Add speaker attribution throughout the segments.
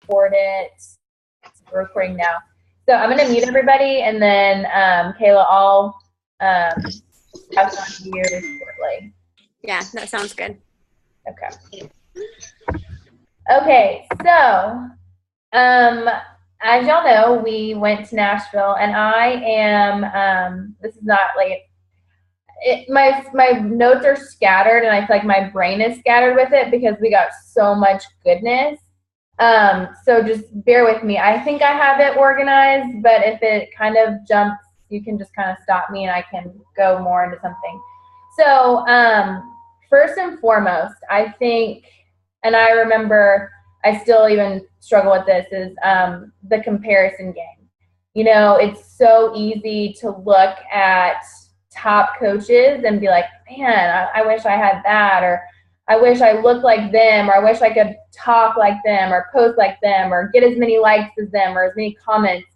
Speaker 1: record it. We're recording now. So I'm going to mute everybody, and then Kayla, I'll pass it on to you shortly.
Speaker 2: Yeah, that sounds good.
Speaker 1: Okay. Okay, so as y'all know, we went to Nashville, and I am, this is not like, my notes are scattered, and I feel like my brain is scattered with it because we got so much goodness. So just bear with me. I think I have it organized, but if it kind of jumps, you can just kind of stop me and I can go more into something. So first and foremost, I think, and I remember I still even struggle with this, is the comparison game. You know, it's so easy to look at top coaches and be like, man, I wish I had that, or I wish I looked like them, or I wish I could talk like them, or post like them, or get as many likes as them, or as many comments.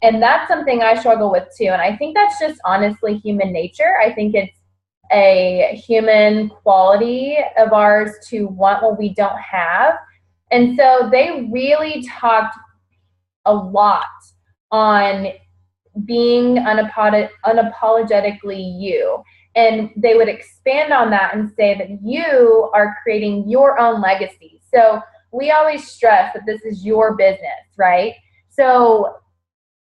Speaker 1: And that's something I struggle with too. And I think that's just honestly human nature. I think it's a human quality of ours to want what we don't have. And so they really talked a lot on being unapologetically you. And they would expand on that and say that you are creating your own legacy. So we always stress that this is your business, right? So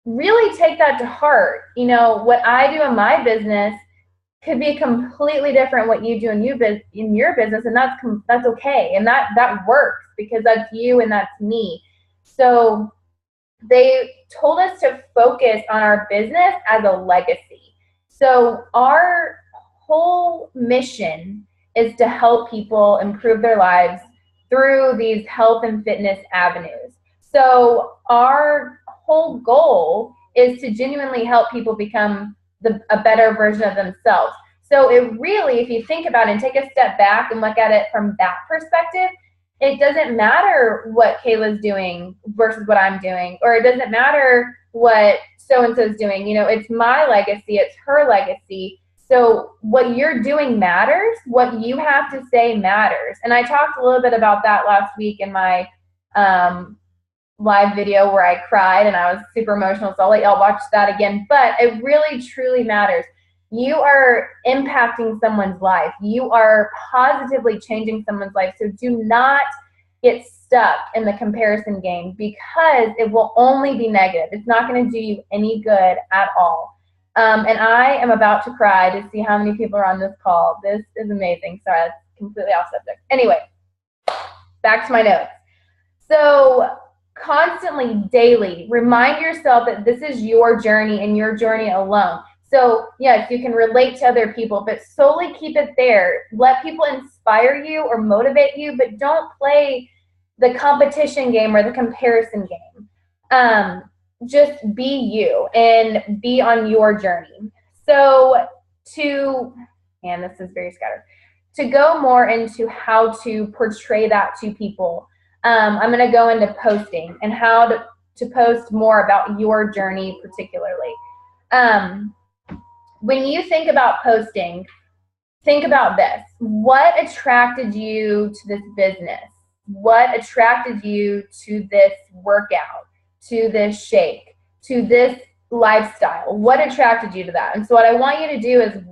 Speaker 1: really take that to heart. You know, what I do in my business could be completely different what you do in your business, and that's okay. And that works because that's you and that's me. So they told us to focus on our business as a legacy. So our whole mission is to help people improve their lives through these health and fitness avenues. So our whole goal is to genuinely help people become a better version of themselves. So it really, if you think about it and take a step back and look at it from that perspective, it doesn't matter what Kayla's doing versus what I'm doing, or it doesn't matter what so-and-so's doing. You know, it's my legacy, it's her legacy. So what you're doing matters, what you have to say matters. And I talked a little bit about that last week in my live video where I cried and I was super emotional, so I'll let y'all watch that again. But it really, truly matters. You are impacting someone's life. You are positively changing someone's life. So do not get stuck in the comparison game because it will only be negative. It's not going to do you any good at all. And I am about to cry to see how many people are on this call. This is amazing. Sorry, that's completely off subject. Anyway, back to my notes. So constantly, daily, remind yourself that this is your journey and your journey alone. So yes, you can relate to other people, but solely keep it there. Let people inspire you or motivate you, but don't play the competition game or the comparison game. Just be you and be on your journey. So this is very scattered. To go more into how to portray that to people, I'm going to go into posting and how to post more about your journey particularly. When you think about posting, think about this. What attracted you to this business? What attracted you to this workout, to this shake, to this lifestyle? What attracted you to that? And so what I want you to do is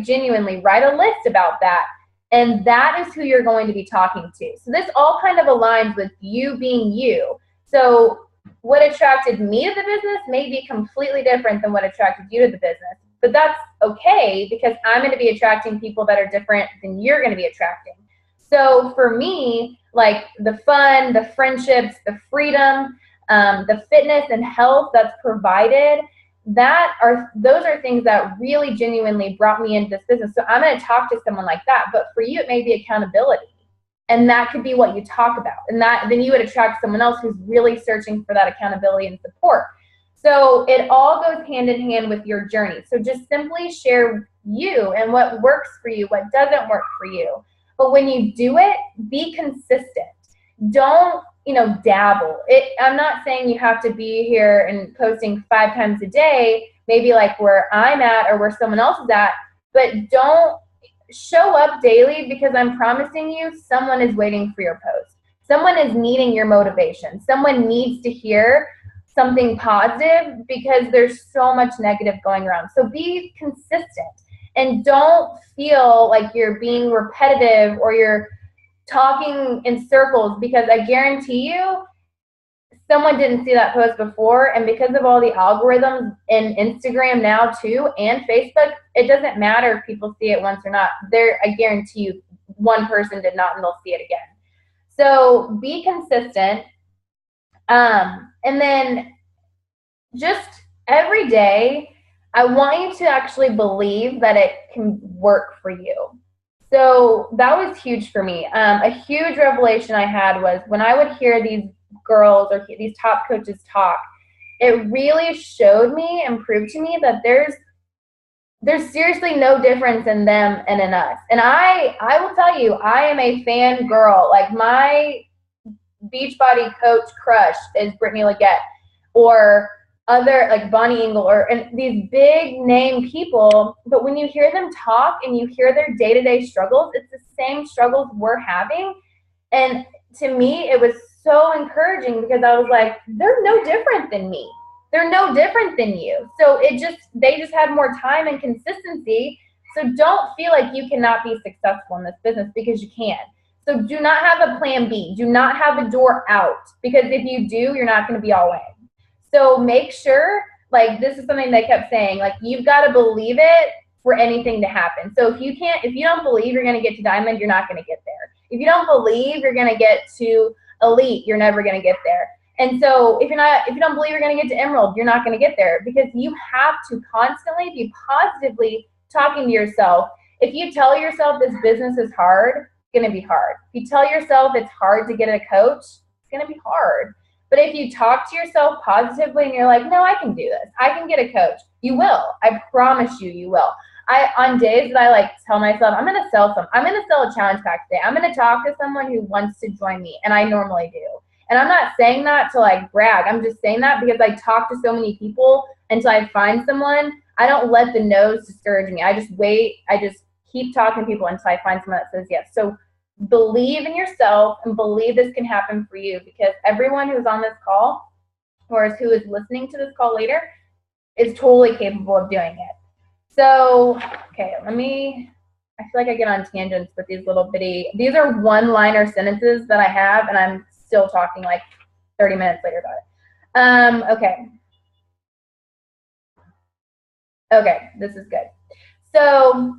Speaker 1: genuinely write a list about that. And that is who you're going to be talking to. So this all kind of aligns with you being you. So what attracted me to the business may be completely different than what attracted you to the business. But that's okay because I'm going to be attracting people that are different than you're going to be attracting. So for me, like the fun, the friendships, the freedom, the fitness and health that's provided, those are things that really genuinely brought me into this business. So I'm going to talk to someone like that. But for you, it may be accountability. And that could be what you talk about. And then you would attract someone else who's really searching for that accountability and support. So it all goes hand in hand with your journey. So just simply share you and what works for you, what doesn't work for you. But when you do it, be consistent. Don't, dabble. I'm not saying you have to be here and posting 5 times a day, maybe like where I'm at or where someone else is at, but don't show up daily because I'm promising you someone is waiting for your post. Someone is needing your motivation. Someone needs to hear something positive because there's so much negative going around. So be consistent and don't feel like you're being repetitive or you're talking in circles, because I guarantee you someone didn't see that post before, and because of all the algorithms in Instagram now too and Facebook, it doesn't matter if people see it once or not. I guarantee you one person did not and they'll see it again. So be consistent. And then just every day, I want you to actually believe that it can work for you. So that was huge for me. A huge revelation I had was when I would hear these girls or these top coaches talk, it really showed me and proved to me that there's seriously no difference in them and in us. And I will tell you, I am a fan girl. Like my Beachbody coach crush is Brittany Leggett, or other like Bonnie Engel, and these big name people. But when you hear them talk and you hear their day-to-day struggles, it's the same struggles we're having. And to me, it was so encouraging because I was like, they're no different than me. They're no different than you. So they just had more time and consistency. So don't feel like you cannot be successful in this business, because you can. So do not have a plan B. Do not have a door out, because if you do, you're not going to be all in. So make sure, like, this is something they kept saying, like, you've got to believe it for anything to happen. So if you don't believe you're going to get to diamond, you're not going to get there. If you don't believe you're going to get to elite, you're never going to get there. And so if you don't believe you're going to get to emerald, you're not going to get there, because you have to constantly be positively talking to yourself. If you tell yourself this business is hard, it's going to be hard. If you tell yourself it's hard to get a coach, it's going to be hard. But if you talk to yourself positively and you're like, no, I can do this, I can get a coach, you will. I promise you, you will. On days that I like tell myself, I'm going to sell a challenge pack today. I'm going to talk to someone who wants to join me, and I normally do. And I'm not saying that to like brag. I'm just saying that because I talk to so many people until I find someone. I don't let the no's discourage me. I just wait. I just keep talking to people until I find someone that says yes. So believe in yourself and believe this can happen for you, because everyone who's on this call or who is listening to this call later is totally capable of doing it. So, okay, I feel like I get on tangents with these little bitty, these are one-liner sentences that I have, and I'm still talking like 30 minutes later about it. Okay, this is good. So,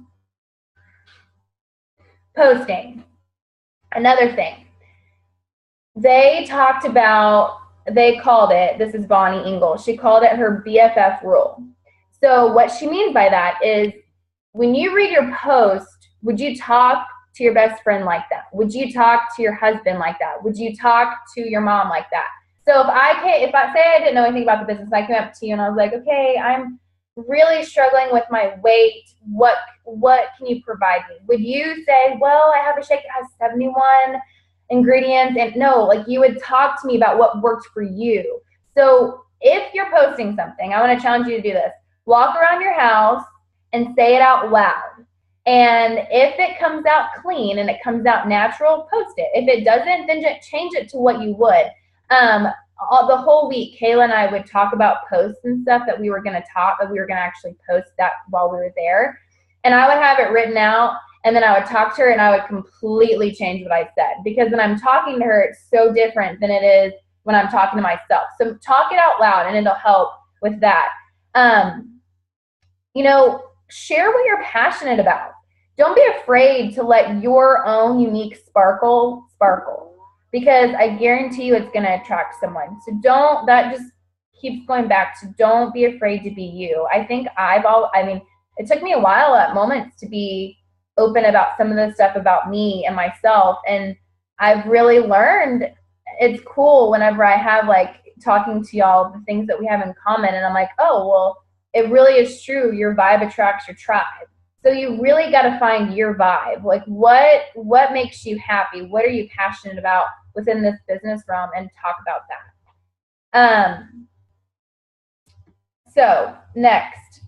Speaker 1: posting. Another thing. They called it, this is Bonnie Engel, she called it her BFF rule. So what she means by that is, when you read your post, would you talk to your best friend like that? Would you talk to your husband like that? Would you talk to your mom like that? So if I say I didn't know anything about the business, and I came up to you and I was like, okay, I'm really struggling with my weight, what can you provide me? Would you say, well, I have a shake that has 71 ingredients? And no, like, you would talk to me about what worked for you. So if you're posting something, I want to challenge you to do this. Walk around your house and say it out loud. And if it comes out clean and it comes out natural, post it. If it doesn't, then just change it to what you would. The whole week, Kayla and I would talk about posts and stuff that we were going to actually post that while we were there. And I would have it written out, and then I would talk to her and I would completely change what I said, because when I'm talking to her, it's so different than it is when I'm talking to myself. So talk it out loud and it'll help with that. Share what you're passionate about. Don't be afraid to let your own unique sparkle, because I guarantee you it's going to attract someone. So that just keeps going back to, don't be afraid to be you. I think it took me a while at moments to be open about some of the stuff about me and myself. And I've really learned it's cool whenever I have like talking to y'all, the things that we have in common. And I'm like, oh, well, it really is true. Your vibe attracts your tribe. So you really got to find your vibe. Like, what makes you happy? What are you passionate about within this business realm, and talk about that. So next,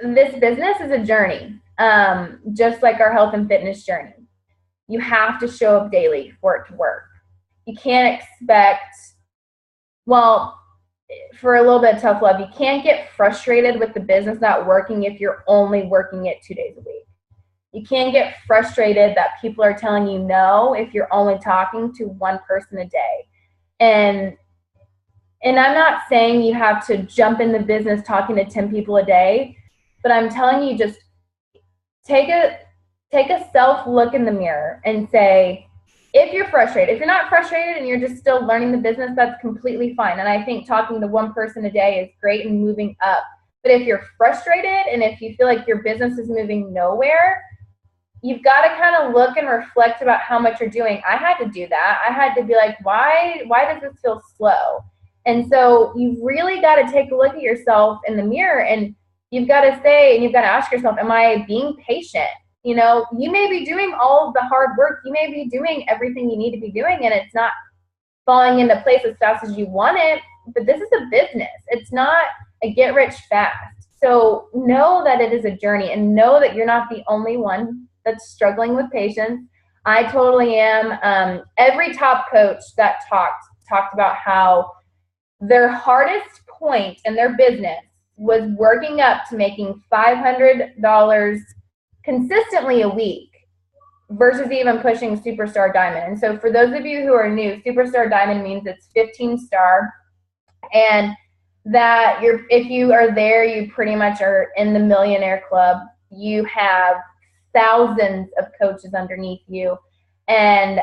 Speaker 1: this business is a journey, just like our health and fitness journey. You have to show up daily for it to work. you can't expect, well, for a little bit of tough love, you can't get frustrated with the business not working if you're only working it 2 days a week. You can't get frustrated that people are telling you no if you're only talking to one person a day. And I'm not saying you have to jump in the business talking to 10 people a day, but I'm telling you, just take a self look in the mirror and say, if you're frustrated, if you're not frustrated and you're just still learning the business, that's completely fine. And I think talking to one person a day is great and moving up. But if you're frustrated and if you feel like your business is moving nowhere, you've got to kind of look and reflect about how much you're doing. I had to do that. I had to be like, why does this feel slow? And so you've really got to take a look at yourself in the mirror, and you've got to say, and you've got to ask yourself, am I being patient? You know, you may be doing all of the hard work. You may be doing everything you need to be doing, and it's not falling into place as fast as you want it. But this is a business. It's not a get rich fast. So know that it is a journey, and know that you're not the only one that's struggling with patience. I totally am. Every top coach that talked about how their hardest point in their business was working up to making $500 consistently a week versus even pushing Superstar Diamond. And so for those of you who are new, Superstar Diamond means it's 15 star, and that if you are there, you pretty much are in the millionaire club. You have thousands of coaches underneath you, and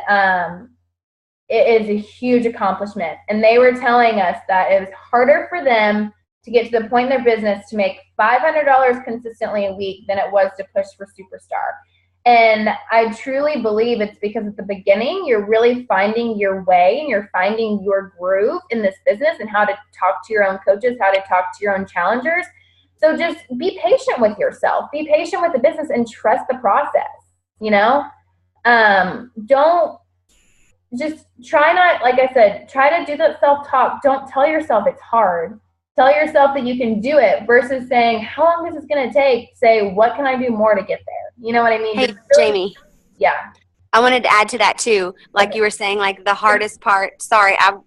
Speaker 1: it is a huge accomplishment. And they were telling us that it was harder for them to get to the point in their business to make $500 consistently a week than it was to push for Superstar. And I truly believe it's because at the beginning, you're really finding your way and you're finding your groove in this business and how to talk to your own coaches, how to talk to your own challengers. So just be patient with yourself, be patient with the business, and trust the process. You know, don't just try not, like I said, try to do that self-talk. Don't tell yourself it's hard. Tell yourself that you can do it versus saying, how long is this going to take? Say, what can I do more to get there? You know what I mean?
Speaker 2: Hey,
Speaker 1: really,
Speaker 2: Jamie.
Speaker 1: Yeah.
Speaker 2: I wanted to add to that too. Like you were saying, like the hardest part, sorry, I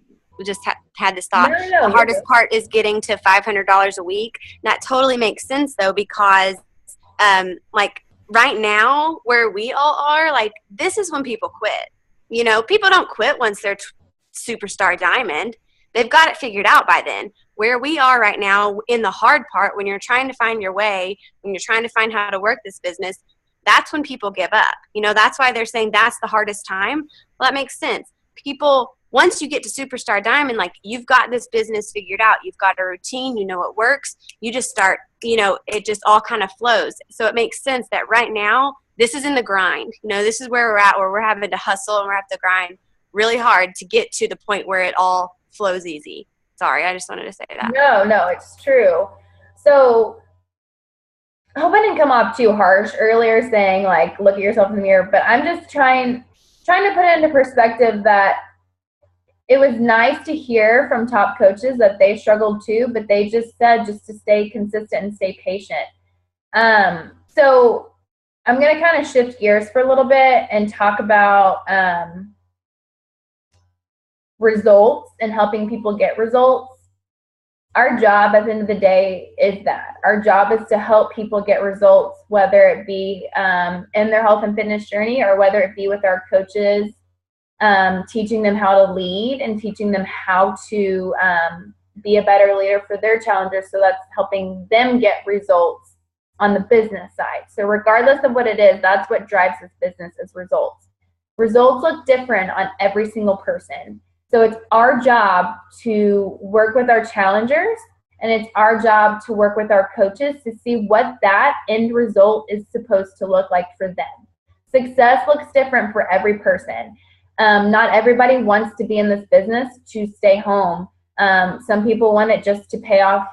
Speaker 2: just had this thought.
Speaker 1: No,
Speaker 2: the hardest part is getting to $500 a week. And that totally makes sense though, because like right now where we all are, like this is when people quit. You know, people don't quit once they're Superstar Diamond. They've got it figured out by then. Where we are right now in the hard part, when you're trying to find your way, when you're trying to find how to work this business, that's when people give up. You know, that's why they're saying that's the hardest time. Well, that makes sense. People, once you get to Superstar Diamond, like you've got this business figured out. You've got a routine. You know what works. You just start, you know, it just all kind of flows. So it makes sense that right now, this is in the grind. You know, this is where we're at, where we're having to hustle and we're having to grind really hard to get to the point where it all flows easy. Sorry, I just wanted to say that.
Speaker 1: No, it's true. So I hope I didn't come off too harsh earlier saying like, look at yourself in the mirror, but I'm just trying to put it into perspective that it was nice to hear from top coaches that they struggled too, but they just said just to stay consistent and stay patient. So I'm going to kind of shift gears for a little bit and talk about results and helping people get results. Our job at the end of the day is that. Our job is to help people get results, whether it be in their health and fitness journey or whether it be with our coaches, teaching them how to lead and teaching them how to be a better leader for their challengers. So that's helping them get results on the business side. So regardless of what it is, that's what drives this business is results. Results look different on every single person. So it's our job to work with our challengers, and it's our job to work with our coaches to see what that end result is supposed to look like for them. Success looks different for every person. Not everybody wants to be in this business to stay home. Some people want it just to pay off,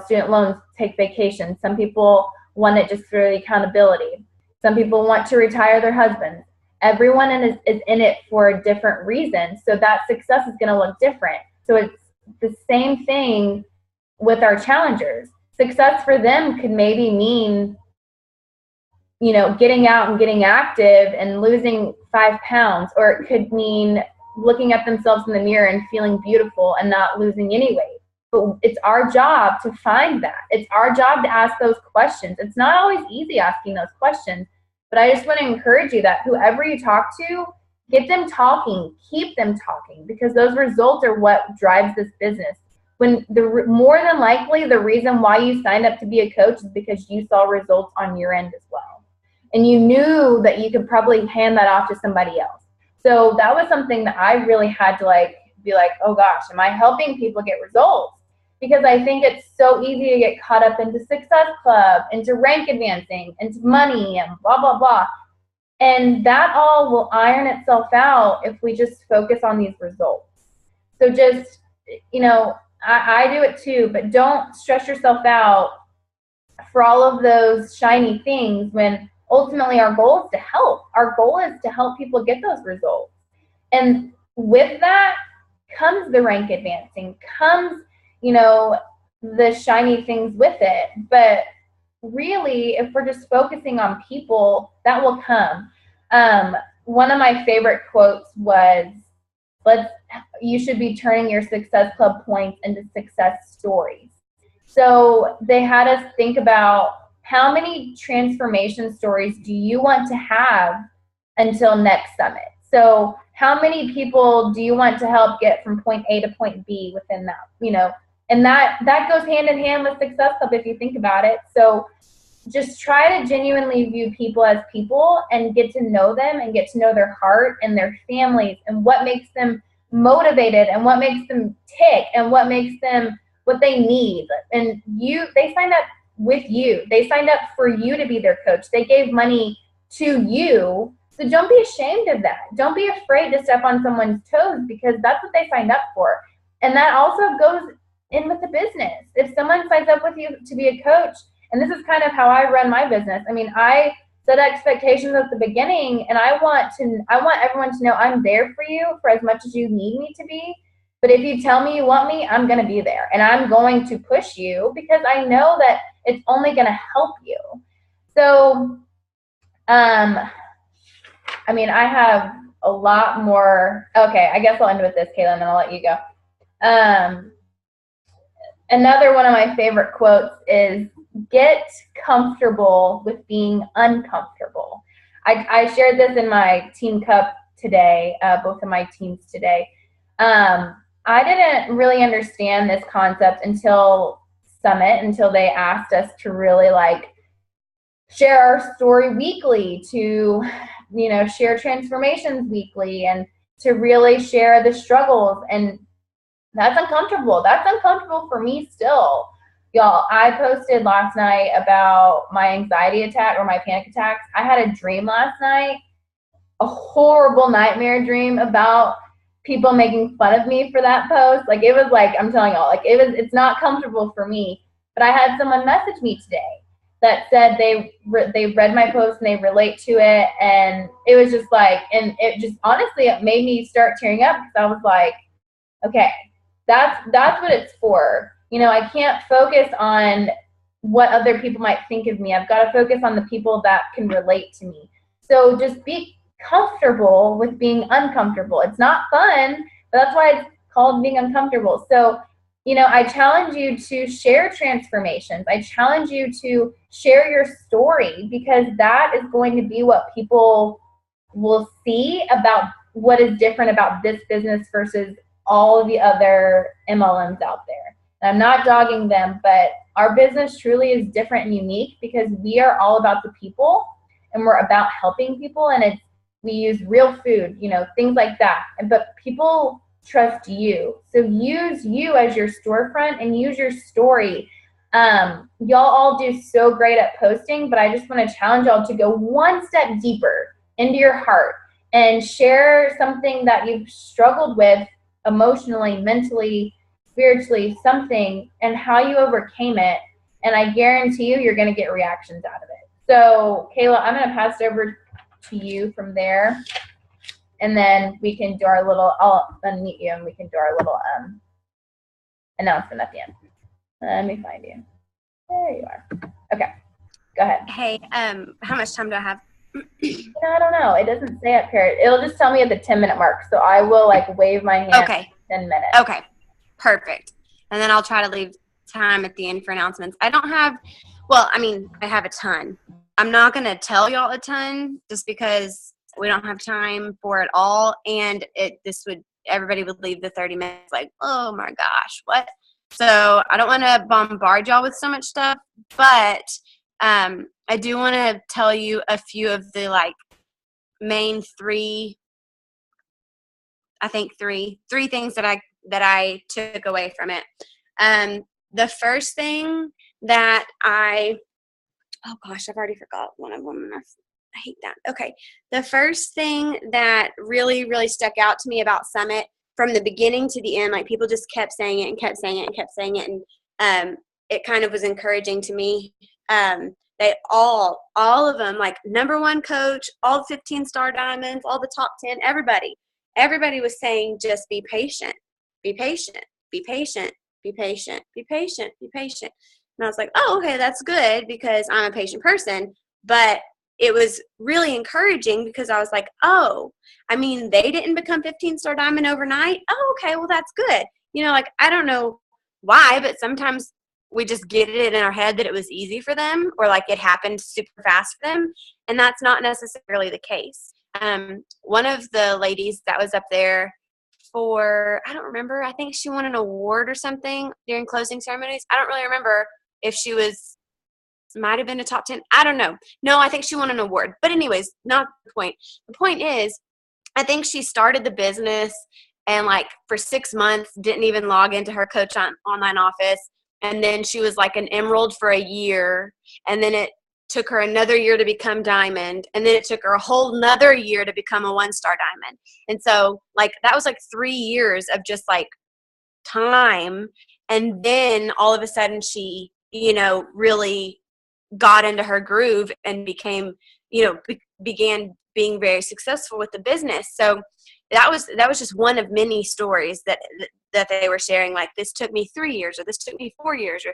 Speaker 1: student loans, take vacations. Some people want it just for the accountability. Some people want to retire their husbands. Everyone is in it for a different reason. So that success is going to look different. So it's the same thing with our challengers. Success for them could maybe mean, getting out and getting active and losing 5 pounds, or it could mean looking at themselves in the mirror and feeling beautiful and not losing any weight. But it's our job to find that. It's our job to ask those questions. It's not always easy asking those questions, but I just want to encourage you that whoever you talk to, get them talking, keep them talking, because those results are what drives this business. When more than likely, the reason why you signed up to be a coach is because you saw results on your end as well. And you knew that you could probably hand that off to somebody else. So that was something that I really had to be like, oh gosh, am I helping people get results? Because I think it's so easy to get caught up into Success Club, into rank advancing, into money and blah, blah, blah. And that all will iron itself out if we just focus on these results. So just, I do it too, but don't stress yourself out for all of those shiny things when ultimately our goal is to help. Our goal is to help people get those results. And with that comes the rank advancing, comes, the shiny things with it. But really, if we're just focusing on people, that will come. One of my favorite quotes was, you should be turning your Success Club points into success stories. So they had us think about how many transformation stories do you want to have until next summit? So how many people do you want to help get from point A to point B within that, and that goes hand in hand with Success Club if you think about it. So just try to genuinely view people as people and get to know them and get to know their heart and their families and what makes them motivated and what makes them tick and what makes them what they need. And they signed up with you. They signed up for you to be their coach. They gave money to you. So don't be ashamed of that. Don't be afraid to step on someone's toes because that's what they signed up for. And that also goes in with the business. If someone signs up with you to be a coach, and this is kind of how I run my business. I mean, I set expectations at the beginning, and I want everyone to know I'm there for you for as much as you need me to be. But if you tell me you want me, I'm going to be there, and I'm going to push you because I know that it's only going to help you. So, I have a lot more. Okay, I guess I'll end with this, Kayla, and then I'll let you go. Another one of my favorite quotes is, get comfortable with being uncomfortable. I shared this in my Team Cup today, both of my teams today. I didn't really understand this concept until until they asked us to really share our story weekly, to share transformations weekly, and to really share the struggles. And that's uncomfortable. That's uncomfortable for me still. Y'all, I posted last night about my anxiety attack or my panic attacks. I had a dream last night, a horrible nightmare dream about people making fun of me for that post. It was I'm telling y'all, it's not comfortable for me. But I had someone message me today that said they read my post and they relate to it. And it was just and it just honestly, it made me start tearing up because I was like, okay, that's what it's for. I can't focus on what other people might think of me. I've got to focus on the people that can relate to me. So just be comfortable with being uncomfortable. It's not fun, but that's why it's called being uncomfortable. So, I challenge you to share transformations. I challenge you to share your story because that is going to be what people will see about what is different about this business versus all of the other MLMs out there. And I'm not dogging them, but our business truly is different and unique because we are all about the people and we're about helping people, and we use real food, things like that. But people trust you. So use you as your storefront and use your story. Y'all all do so great at posting, but I just want to challenge y'all to go one step deeper into your heart and share something that you've struggled with emotionally, mentally, spiritually, something, and how you overcame it. And I guarantee you're going to get reactions out of it. So, Kayla, I'm going to pass it over to you from there. And then we can do our little, I'll unmute you and we can do our little announcement at the end. Let me find you. There you are. Okay, go ahead.
Speaker 2: Hey, how much time do I have?
Speaker 1: I don't know. It doesn't say up here. It'll just tell me at the 10-minute mark. So I will like wave my hand
Speaker 2: Okay.
Speaker 1: 10 minutes.
Speaker 2: Okay. Perfect. And then I'll try to leave time at the end for announcements. I don't have, well, I mean, I have a ton. I'm not going to tell y'all a ton just because we don't have time for it all. And everybody would leave the 30 minutes like, oh my gosh, what? So I don't want to bombard y'all with so much stuff, but I do want to tell you a few of the like main three things that I took away from it. The first thing that oh gosh, I've already forgot one of them. I hate that. Okay. The first thing that really, really stuck out to me about Summit from the beginning to the end, like people just kept saying it and kept saying it and kept saying it. And it kind of was encouraging to me. They all of them, like number one coach, all 15 star diamonds, all the top 10, everybody was saying, just be patient, be patient, be patient, be patient, be patient, be patient. And I was like, oh, okay, that's good because I'm a patient person. But it was really encouraging because I was like, oh, I mean, they didn't become 15-star diamond overnight. Oh, okay, well, that's good. Like, I don't know why, but sometimes we just get it in our head that it was easy for them or like it happened super fast for them. And that's not necessarily the case. One of the ladies that was up there I don't remember, I think she won an award or something during closing ceremonies. I don't really remember if she might have been a top 10. I don't know. No, I think she won an award. But anyways, not the point. The point is, I think she started the business and like for 6 months didn't even log into her Coach online office. And then she was like an emerald for a year. And then it took her another year to become diamond. And then it took her a whole nother year to become a 1-star diamond. And so like that was like 3 years of just like time. And then all of a sudden she, really got into her groove and became, began being very successful with the business. So that was just one of many stories that they were sharing. Like, this took me 3 years, or this took me 4 years, or,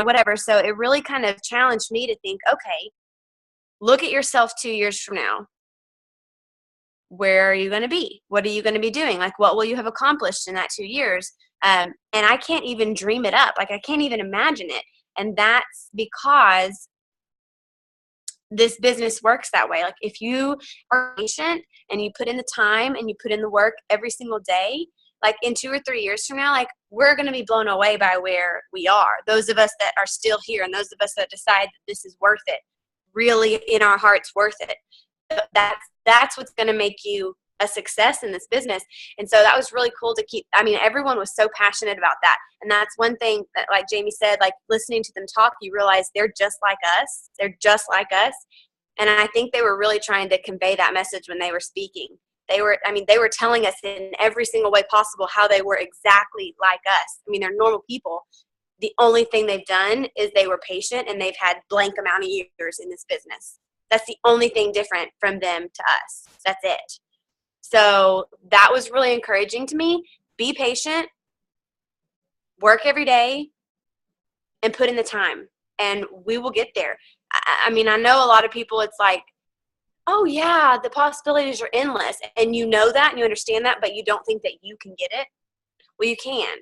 Speaker 2: whatever. So it really kind of challenged me to think, okay, look at yourself 2 years from now. Where are you going to be? What are you going to be doing? Like, what will you have accomplished in that 2 years? And I can't even dream it up. Like, I can't even imagine it. And that's because this business works that way. Like, if you are patient and you put in the time and you put in the work every single day, like in 2 or 3 years from now, like we're going to be blown away by where we are. Those of us that are still here and those of us that decide that this is worth it, really in our hearts worth it. That's what's going to make you a success in this business. And so that was really cool to keep. I mean, everyone was so passionate about that. And that's one thing that, like Jamie said, like listening to them talk, you realize they're just like us. They're just like us. And I think they were really trying to convey that message when they were speaking. They were telling us in every single way possible how they were exactly like us. I mean, they're normal people. The only thing they've done is they were patient and they've had blank amount of years in this business. That's the only thing different from them to us. That's it. So that was really encouraging to me. Be patient, work every day, and put in the time, and we will get there. I mean, I know a lot of people, it's like, oh yeah, the possibilities are endless, and you know that and you understand that, but you don't think that you can get it. Well, you can.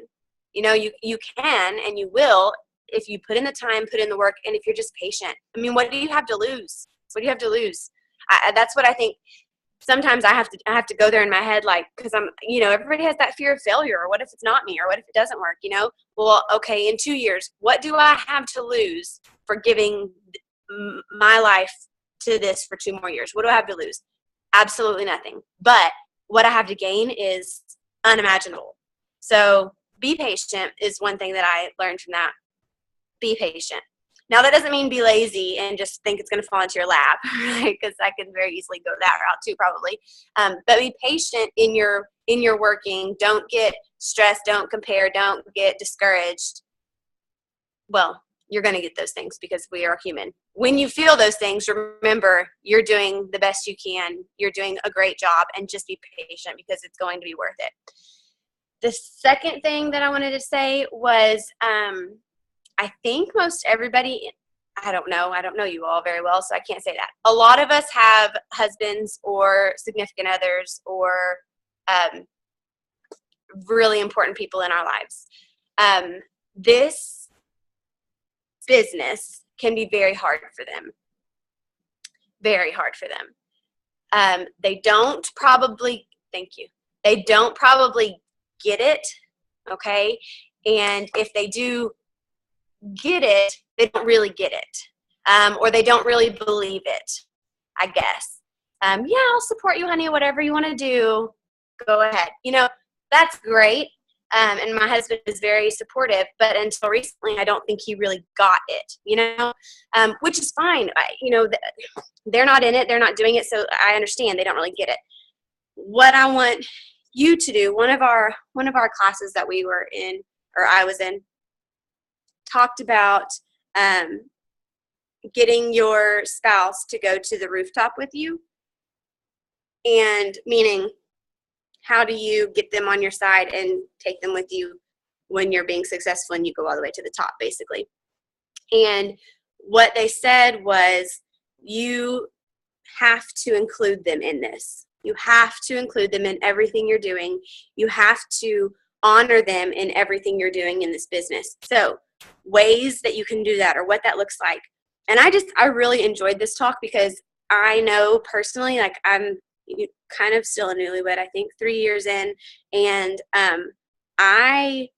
Speaker 2: You can and you will if you put in the time, put in the work, and if you're just patient. I mean, what do you have to lose? What do you have to lose? That's what I think. Sometimes I have to go there in my head, like, because I'm, everybody has that fear of failure, or what if it's not me, or what if it doesn't work, Well, okay, in 2 years, what do I have to lose for giving my life to this for 2 more years? What do I have to lose? Absolutely nothing. But what I have to gain is unimaginable. So be patient is one thing that I learned from that. Be patient. Now, that doesn't mean be lazy and just think it's going to fall into your lap, right? Because I can very easily go that route too, probably. But be patient in your working. Don't get stressed. Don't compare. Don't get discouraged. Well, you're going to get those things because we are human. When you feel those things, remember you're doing the best you can. You're doing a great job, and just be patient because it's going to be worth it. The second thing that I wanted to say was, I think most everybody I don't know. I don't know you all very well, so I can't say that. A lot of us have husbands or significant others or really important people in our lives. This business can be very hard for them. Very hard for them. They don't probably, thank you. They don't probably get it, okay? And if they do get it, they don't really get it. Or they don't really believe it, I guess. Yeah, I'll support you, honey, whatever you want to do, go ahead. You know, that's great. And my husband is very supportive, but until recently, I don't think he really got it, you know, which is fine. You know, they're not in it. They're not doing it. So I understand they don't really get it. What I want you to do, one of our classes that we were in, or I was in, talked about getting your spouse to go to the rooftop with you. And meaning, how do you get them on your side and take them with you when you're being successful and you go all the way to the top, basically? And what they said was, you have to include them in this. You have to include them in everything you're doing. You have to honor them in everything you're doing in this business. So ways that you can do that, or what that looks like. And I really enjoyed this talk, because I know personally, like, I'm kind of still a newlywed, I think 3 years in, and I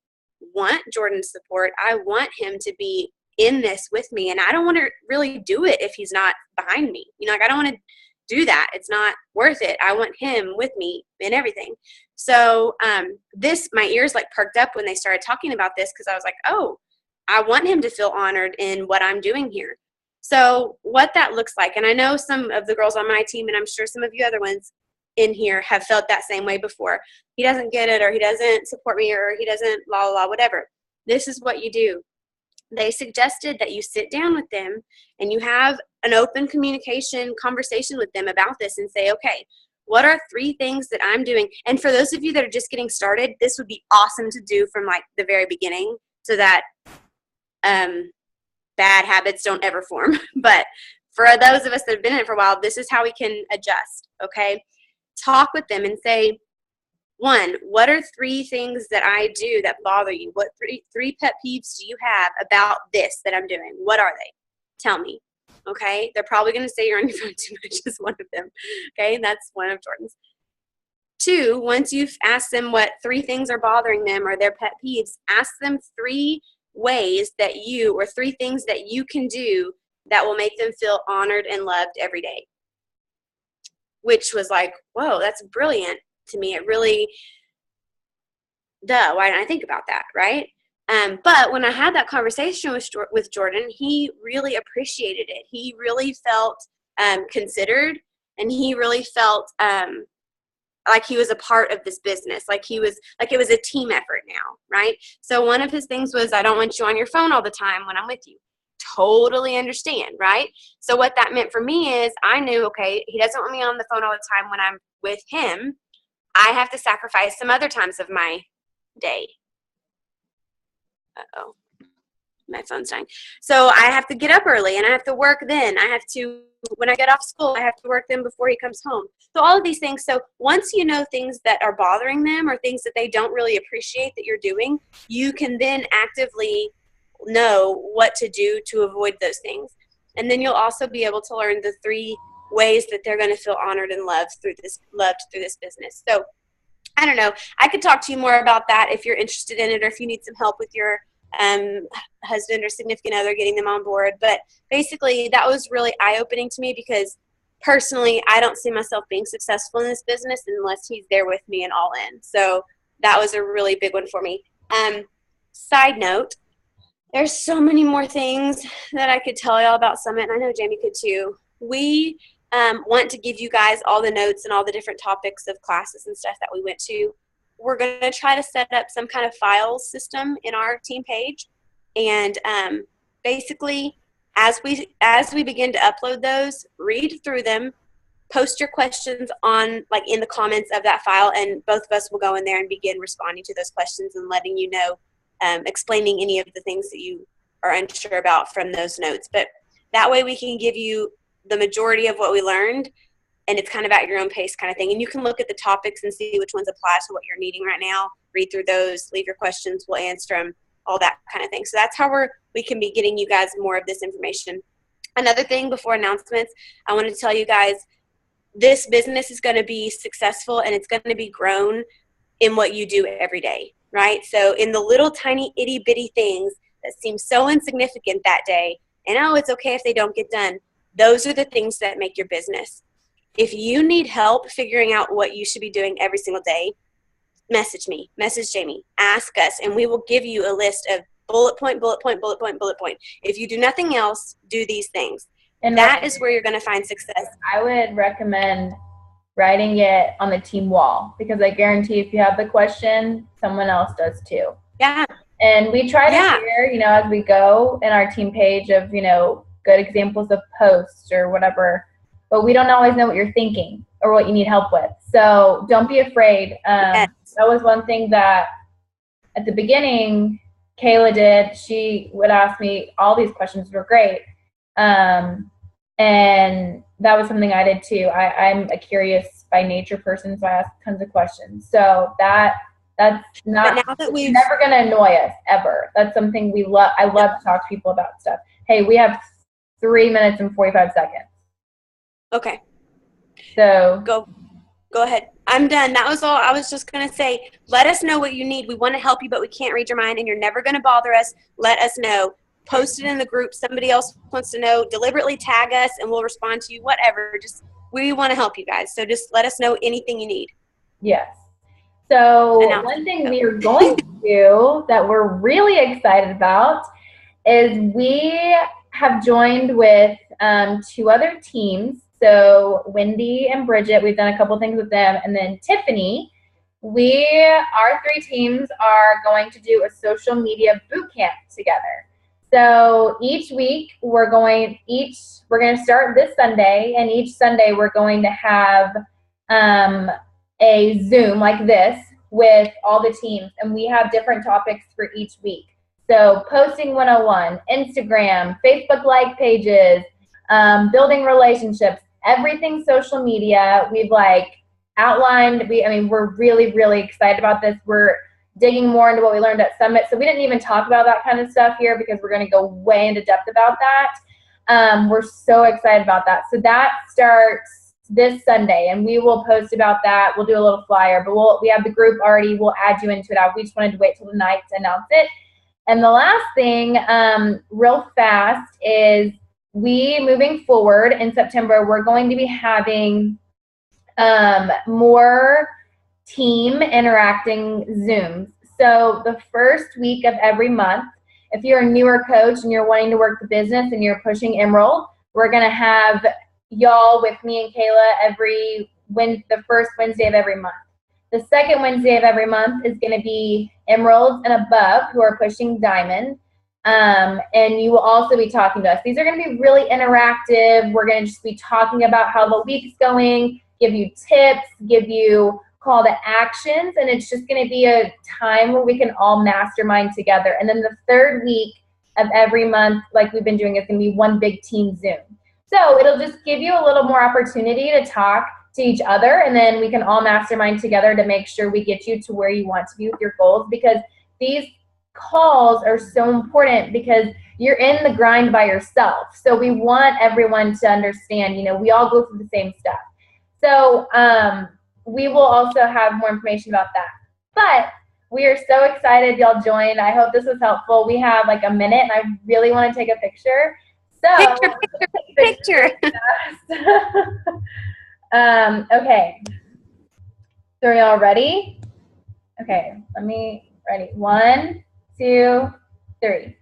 Speaker 2: want Jordan's support. I want him to be in this with me, and I don't want to really do it if he's not behind me. You know, like, I don't want to do that. It's not worth it. I want him with me in everything. So my ears like perked up when they started talking about this, because I was like, oh, I want him to feel honored in what I'm doing here. So what that looks like, and I know some of the girls on my team, and I'm sure some of you other ones in here have felt that same way before. He doesn't get it, or he doesn't support me, or he doesn't blah, blah, blah, whatever. This is what you do. They suggested that you sit down with them and you have an open conversation with them about this, and say, okay, what are 3 things that I'm doing? And for those of you that are just getting started, this would be awesome to do from like the very beginning, so that bad habits don't ever form. But for those of us that have been in it for a while, this is how we can adjust, okay? Talk with them and say, 1, what are 3 things that I do that bother you? What three pet peeves do you have about this that I'm doing? What are they? Tell me, okay? They're probably going to say you're on your phone too much is one of them, okay? That's one of Jordan's. 2, once you've asked them what 3 things are bothering them or their pet peeves, ask them 3 ways that or 3 things that you can do that will make them feel honored and loved every day. Which was like, whoa, that's brilliant to me. It really, why didn't I think about that, right? But when I had that conversation with Jordan, he really appreciated it. He really felt considered, and he really felt like he was a part of this business, like it was a team effort now, right? So one of his things was, I don't want you on your phone all the time when I'm with you. Totally understand, right? So what that meant for me is, I knew, okay, he doesn't want me on the phone all the time when I'm with him. I have to sacrifice some other times of my day. Uh-oh. My phone's dying. So I have to get up early, and I have to work then. When I get off school, I have to work then before he comes home. So all of these things. So once you know things that are bothering them, or things that they don't really appreciate that you're doing, you can then actively know what to do to avoid those things. And then you'll also be able to learn the 3 ways that they're going to feel honored and loved through this business. So I don't know. I could talk to you more about that if you're interested in it, or if you need some help with your husband or significant other getting them on board. But basically, that was really eye-opening to me, because personally, I don't see myself being successful in this business unless he's there with me and all in. So that was a really big one for me. Side note, there's so many more things that I could tell y'all about Summit, and I know Jamie could too. We want to give you guys all the notes and all the different topics of classes and stuff that we went to. We're going to try to set up some kind of file system in our team page. And basically, as we begin to upload those, read through them, post your questions in the comments of that file, and both of us will go in there and begin responding to those questions and letting you know, explaining any of the things that you are unsure about from those notes. But That way we can give you the majority of what we learned, and it's kind of at your own pace kind of thing. And you can look at the topics and see which ones apply to what you're needing right now. Read through those, leave your questions, we'll answer them, all that kind of thing. So that's how we can be getting you guys more of this information. Another thing before announcements, I wanted to tell you guys, this business is going to be successful and it's going to be grown in what you do every day, right? So in the little tiny itty bitty things that seem so insignificant that day, and oh, it's okay if they don't get done, those are the things that make your business. If you need help figuring out what you should be doing every single day, message me, message Jamie, ask us, and we will give you a list of bullet point, bullet point, bullet point, bullet point. If you do nothing else, do these things. And that is where you're going to find success.
Speaker 1: I would recommend writing it on the team wall, because I guarantee if you have the question, someone else does too.
Speaker 2: Yeah.
Speaker 1: And we try to share, as we go in our team page of, good examples of posts or whatever, but we don't always know what you're thinking or what you need help with. So don't be afraid.
Speaker 2: Yes.
Speaker 1: That was one thing that at the beginning, Kayla did. She would ask me all these questions, were great. And that was something I did too. I'm a curious by nature person, so I ask tons of questions. So that's not never going to annoy us ever. That's something we love. I love to talk to people about stuff. Hey, we have 3 minutes and 45 seconds.
Speaker 2: Okay.
Speaker 1: So
Speaker 2: go ahead. I'm done. That was all. I was just going to say, let us know what you need. We want to help you, but we can't read your mind, and you're never going to bother us. Let us know. Post it in the group. Somebody else wants to know. Deliberately tag us, and we'll respond to you. Whatever. We want to help you guys. So just let us know anything you need.
Speaker 1: Yes. So one thing we are going to do that we're really excited about is we have joined with 2 other teams. So Wendy and Bridget, we've done a couple things with them. And then Tiffany, our 3 teams are going to do a social media boot camp together. So each week we're going to start this Sunday, and each Sunday we're going to have a Zoom like this with all the teams, and we have different topics for each week. So posting 101, Instagram, Facebook like pages, building relationships, everything social media. We've outlined, we're really, really excited about this. We're digging more into what we learned at Summit. So we didn't even talk about that kind of stuff here because we're going to go way into depth about that. We're so excited about that. So that starts this Sunday, and we will post about that. We'll do a little flyer, but we have the group already. We'll add you into it. We just wanted to wait till the night to announce it. And the last thing, real fast, is moving forward in September, we're going to be having more team interacting Zooms. So the first week of every month, if you're a newer coach and you're wanting to work the business and you're pushing Emerald, we're going to have y'all with me and Kayla the first Wednesday of every month. The second Wednesday of every month is going to be Emeralds and above who are pushing Diamond. And you will also be talking to us. These are going to be really interactive. We're going to just be talking about how the week's going, give you tips, give you call to actions, and it's just going to be a time where we can all mastermind together. And then the third week of every month, like we've been doing, is going to be one big team Zoom. So it'll just give you a little more opportunity to talk to each other, and then we can all mastermind together to make sure we get you to where you want to be with your goals, because these calls are so important because you're in the grind by yourself. So we want everyone to understand, we all go through the same stuff. So we will also have more information about that. But we are so excited y'all joined. I hope this was helpful. We have a minute, and I really want to take a picture. So
Speaker 2: picture.
Speaker 1: Okay. So are y'all ready? Okay, ready. 1, 2, 3. Okay,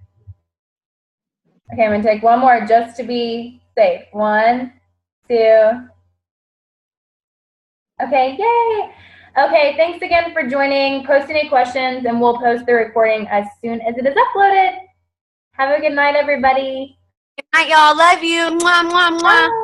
Speaker 1: I'm going to take one more just to be safe. 1, 2. Okay, yay. Okay, thanks again for joining. Post any questions, and we'll post the recording as soon as it is uploaded. Have a good night, everybody.
Speaker 2: Good night, y'all. Love you. Mwah, mwah, mwah. Bye.